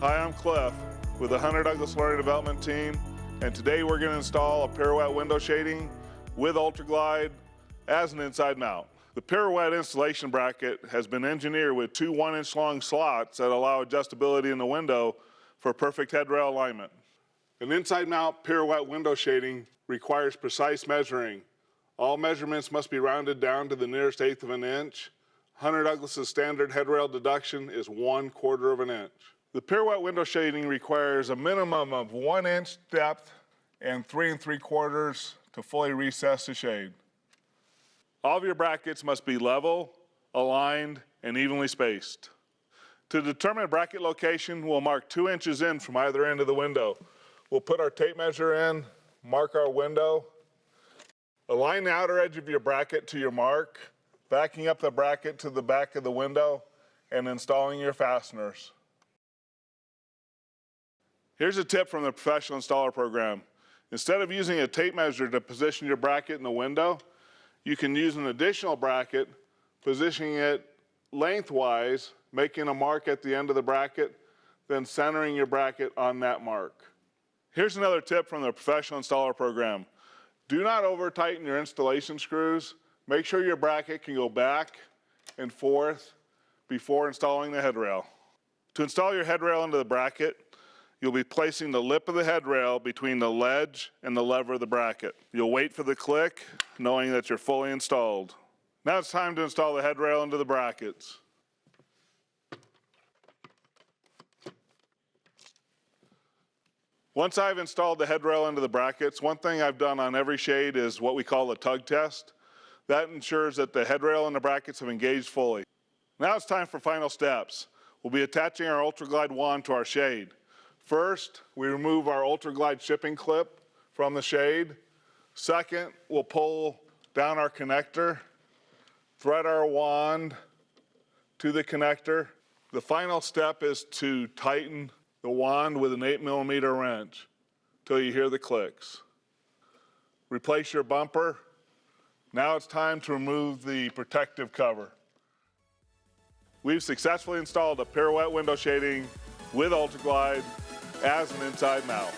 Hi, I'm Cliff with the Hunter Douglas Learning Development Team, and today we're going to install a Pirouette window shading with Ultraglide as an inside mount. The Pirouette installation bracket has been engineered with two 1-inch long slots that allow adjustability in the window for perfect headrail alignment. An inside mount Pirouette window shading requires precise measuring. All measurements must be rounded down to the nearest eighth of an inch. Hunter Douglas's standard headrail deduction is 1/4 of an inch. The Pirouette window shading requires a minimum of 1 inch depth and 3 3/4 to fully recess the shade. All of your brackets must be level, aligned, and evenly spaced. To determine bracket location, we'll mark 2 inches in from either end of the window. We'll put our tape measure in, mark our window, align the outer edge of your bracket to your mark, backing up the bracket to the back of the window, and installing your fasteners. Here's a tip from the Professional Installer Program. Instead of using a tape measure to position your bracket in the window, you can use an additional bracket, positioning it lengthwise, making a mark at the end of the bracket, then centering your bracket on that mark. Here's another tip from the Professional Installer Program. Do not over-tighten your installation screws. Make sure your bracket can go back and forth before installing the headrail. To install your headrail into the bracket, you'll be placing the lip of the headrail between the ledge and the lever of the bracket. You'll wait for the click, knowing that you're fully installed. Now it's time to install the headrail into the brackets. Once I've installed the headrail into the brackets, one thing I've done on every shade is what we call a tug test. That ensures that the headrail and the brackets have engaged fully. Now it's time for final steps. We'll be attaching our Ultraglide wand to our shade. First, we remove our Ultraglide shipping clip from the shade. Second, we'll pull down our connector, thread our wand to the connector. The final step is to tighten the wand with an 8mm wrench till you hear the clicks. Replace your bumper. Now it's time to remove the protective cover. We've successfully installed a Pirouette window shading with Ultraglide as an inside mount.